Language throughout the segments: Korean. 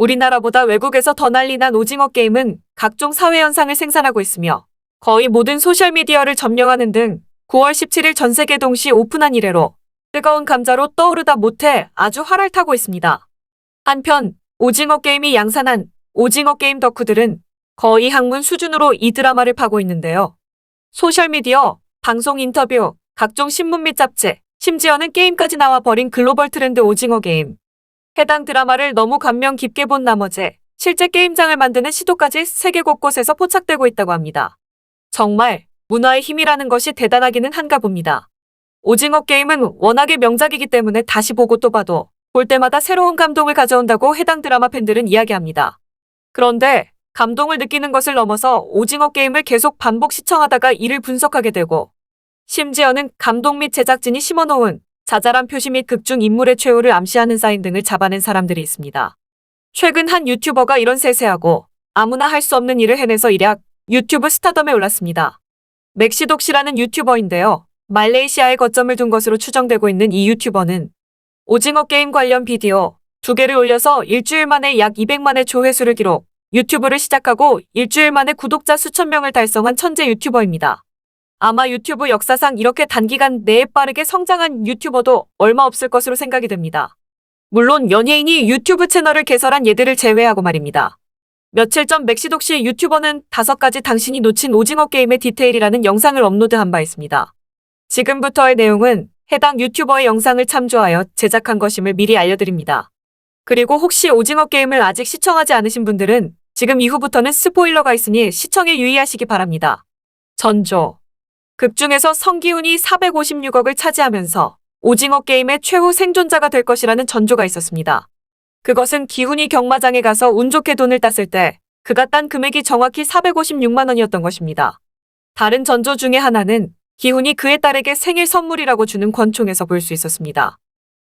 우리나라보다 외국에서 더 난리 난 오징어 게임은 각종 사회 현상을 생산하고 있으며 거의 모든 소셜미디어를 점령하는 등 9월 17일 전 세계 동시 오픈한 이래로 뜨거운 감자로 떠오르다 못해 아주 활을 타고 있습니다. 한편 오징어 게임이 양산한 오징어 게임 덕후들은 거의 학문 수준으로 이 드라마를 파고 있는데요. 소셜미디어, 방송 인터뷰, 각종 신문 및 잡지, 심지어는 게임까지 나와 버린 글로벌 트렌드 오징어 게임. 해당 드라마를 너무 감명 깊게 본 나머지 실제 게임장을 만드는 시도까지 세계 곳곳에서 포착되고 있다고 합니다. 정말 문화의 힘이라는 것이 대단하기는 한가 봅니다. 오징어 게임은 워낙에 명작이기 때문에 다시 보고 또 봐도 볼 때마다 새로운 감동을 가져온다고 해당 드라마 팬들은 이야기합니다. 그런데 감동을 느끼는 것을 넘어서 오징어 게임을 계속 반복 시청하다가 이를 분석하게 되고 심지어는 감독 및 제작진이 심어놓은 자잘한 표시 및 극중 인물의 최후를 암시하는 사인 등을 잡아낸 사람들이 있습니다. 최근 한 유튜버가 이런 세세하고 아무나 할 수 없는 일을 해내서 일약 유튜브 스타덤에 올랐습니다. 맥시독시라는 유튜버인데요. 말레이시아에 거점을 둔 것으로 추정되고 있는 이 유튜버는 오징어 게임 관련 비디오 2개를 올려서 일주일 만에 약 200만의 조회수를 기록, 유튜브를 시작하고 일주일 만에 구독자 수천 명을 달성한 천재 유튜버입니다. 아마 유튜브 역사상 이렇게 단기간 내에 빠르게 성장한 유튜버도 얼마 없을 것으로 생각이 됩니다. 물론 연예인이 유튜브 채널을 개설한 예들을 제외하고 말입니다. 며칠 전 맥시독시 유튜버는 5가지 당신이 놓친 오징어 게임의 디테일이라는 영상을 업로드한 바 있습니다. 지금부터의 내용은 해당 유튜버의 영상을 참조하여 제작한 것임을 미리 알려드립니다. 그리고 혹시 오징어 게임을 아직 시청하지 않으신 분들은 지금 이후부터는 스포일러가 있으니 시청에 유의하시기 바랍니다. 전조 극중에서 성기훈이 456억을 차지하면서 오징어 게임의 최후 생존자가 될 것이라는 전조가 있었습니다. 그것은 기훈이 경마장에 가서 운 좋게 돈을 땄을 때 그가 딴 금액이 정확히 456만 원이었던 것입니다. 다른 전조 중에 하나는 기훈이 그의 딸에게 생일 선물이라고 주는 권총에서 볼 수 있었습니다.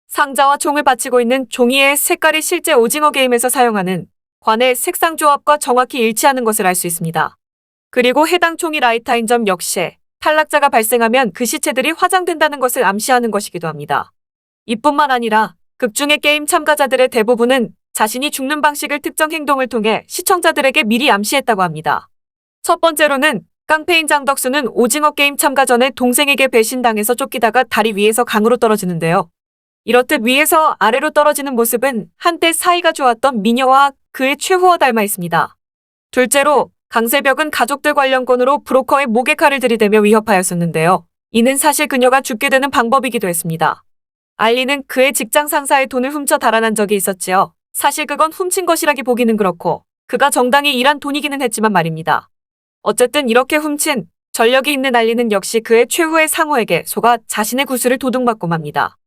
상자와 총을 받치고 있는 종이의 색깔이 실제 오징어 게임에서 사용하는 관의 색상 조합과 정확히 일치하는 것을 알 수 있습니다. 그리고 해당 총이 라이터인 점 역시 탈락자가 발생하면 그 시체들이 화장된다는 것을 암시하는 것이기도 합니다. 이뿐만 아니라 극중의 게임 참가자들의 대부분은 자신이 죽는 방식을 특정 행동을 통해 시청자들에게 미리 암시했다고 합니다. 첫 번째로는 깡패인 장덕수는 오징어 게임 참가 전에 동생에게 배신당해서 쫓기다가 다리 위에서 강으로 떨어지는데요. 이렇듯 위에서 아래로 떨어지는 모습은 한때 사이가 좋았던 미녀와 그의 최후와 닮아 있습니다. 둘째로 강세벽은 가족들 관련 건으로 브로커의 목에 칼을 들이대며 위협하였었는데요. 이는 사실 그녀가 죽게 되는 방법이기도 했습니다. 알리는 그의 직장 상사의 돈을 훔쳐 달아난 적이 있었지요. 사실 그건 훔친 것이라기 보기는 그렇고 그가 정당히 일한 돈이기는 했지만 말입니다. 어쨌든 이렇게 훔친 전력이 있는 알리는 역시 그의 최후의 상우에게 속아 자신의 구슬을 도둑맞고 맙니다.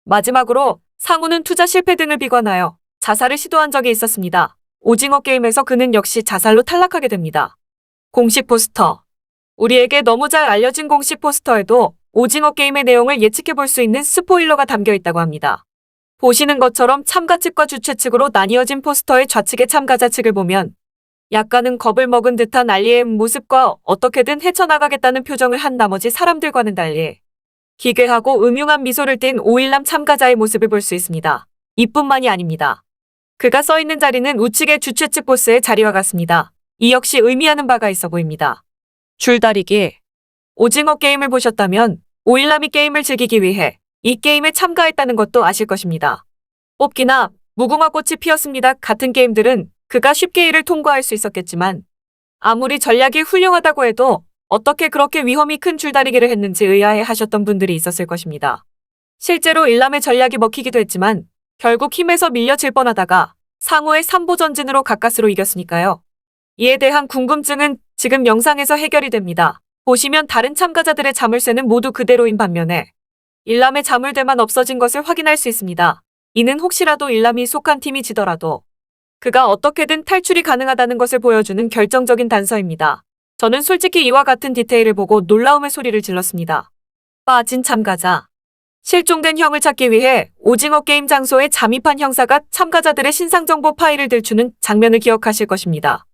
마지막으로 상우는 투자 실패 등을 비관하여 자살을 시도한 적이 있었습니다. 오징어 게임에서 그는 역시 자살로 탈락하게 됩니다. 공식 포스터. 우리에게 너무 잘 알려진 공식 포스터에도 오징어 게임의 내용을 예측해볼 수 있는 스포일러가 담겨 있다고 합니다. 보시는 것처럼 참가 측과 주최 측으로 나뉘어진 포스터의 좌측의 참가자 측을 보면 약간은 겁을 먹은 듯한 알리의 모습과 어떻게든 헤쳐나가겠다는 표정을 한 나머지 사람들과는 달리 기괴하고 음흉한 미소를 띤 오일남 참가자의 모습을 볼 수 있습니다. 이뿐만이 아닙니다. 그가 써있는 자리는 우측의 주최 측 보스의 자리와 같습니다. 이 역시 의미하는 바가 있어 보입니다. 줄다리기. 오징어 게임을 보셨다면 오일남이 게임을 즐기기 위해 이 게임에 참가했다는 것도 아실 것입니다. 뽑기나 무궁화 꽃이 피었습니다 같은 게임들은 그가 쉽게 이를 통과할 수 있었겠지만 아무리 전략이 훌륭하다고 해도 어떻게 그렇게 위험이 큰 줄다리기를 했는지 의아해 하셨던 분들이 있었을 것입니다. 실제로 일남의 전략이 먹히기도 했지만 결국 힘에서 밀려 질 뻔하다가 상호의 3보 전진으로 가까스로 이겼으니까요. 이에 대한 궁금증은 지금 영상에서 해결이 됩니다. 보시면 다른 참가자들의 자물쇠는 모두 그대로인 반면에 일남의 자물쇠만 없어진 것을 확인할 수 있습니다. 이는 혹시라도 일남이 속한 팀이 지더라도 그가 어떻게든 탈출이 가능하다는 것을 보여주는 결정적인 단서입니다. 저는 솔직히 이와 같은 디테일을 보고 놀라움의 소리를 질렀습니다. 빠진 참가자. 실종된 형을 찾기 위해 오징어 게임 장소에 잠입한 형사가 참가자들의 신상정보 파일을 들추는 장면을 기억하실 것입니다.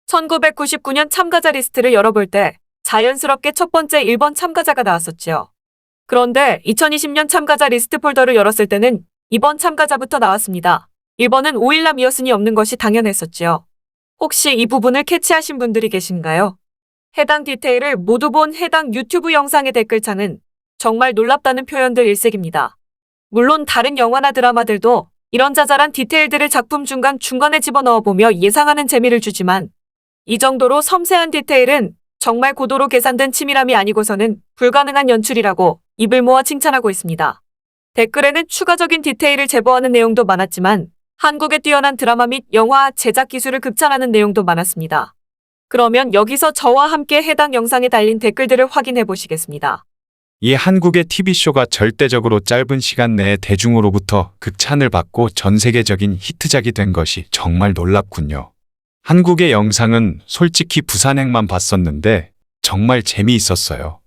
1999년 참가자 리스트를 열어볼 때 자연스럽게 첫 번째 1번 참가자가 나왔었지요. 그런데 2020년 참가자 리스트 폴더를 열었을 때는 2번 참가자부터 나왔습니다. 1번은 오일남이었으니 없는 것이 당연했었지요. 혹시 이 부분을 캐치하신 분들이 계신가요? 해당 디테일을 모두 본 해당 유튜브 영상의 댓글창은 정말 놀랍다는 표현들 일색입니다. 물론 다른 영화나 드라마들도 이런 자잘한 디테일들을 작품 중간중간에 집어넣어보며 예상하는 재미를 주지만 이 정도로 섬세한 디테일은 정말 고도로 계산된 치밀함이 아니고서는 불가능한 연출이라고 입을 모아 칭찬하고 있습니다. 댓글에는 추가적인 디테일을 제보하는 내용도 많았지만 한국의 뛰어난 드라마 및 영화 제작 기술을 극찬하는 내용도 많았습니다. 그러면 여기서 저와 함께 해당 영상에 달린 댓글들을 확인해 보시겠습니다. 이 한국의 TV쇼가 절대적으로 짧은 시간 내에 대중으로부터 극찬을 받고 전 세계적인 히트작이 된 것이 정말 놀랍군요. 한국의 영상은 솔직히 부산행만 봤었는데 정말 재미있었어요.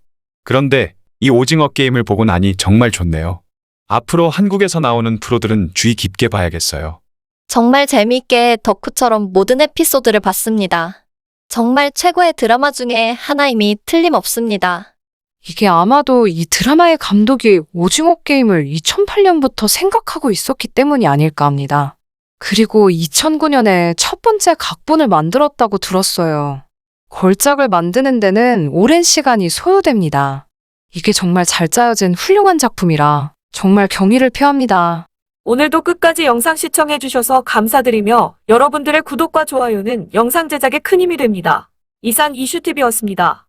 그런데 이 오징어 게임을 보고 나니 정말 좋네요. 앞으로 한국에서 나오는 프로들은 주의 깊게 봐야겠어요. 정말 재미있게 덕후처럼 모든 에피소드를 봤습니다. 정말 최고의 드라마 중에 하나임이 틀림없습니다. 이게 아마도 이 드라마의 감독이 오징어 게임을 2008년부터 생각하고 있었기 때문이 아닐까 합니다. 그리고 2009년에 첫 번째 각본을 만들었다고 들었어요. 걸작을 만드는 데는 오랜 시간이 소요됩니다. 이게 정말 잘 짜여진 훌륭한 작품이라 정말 경의를 표합니다. 오늘도 끝까지 영상 시청해주셔서 감사드리며 여러분들의 구독과 좋아요는 영상 제작에 큰 힘이 됩니다. 이상 이슈TV였습니다.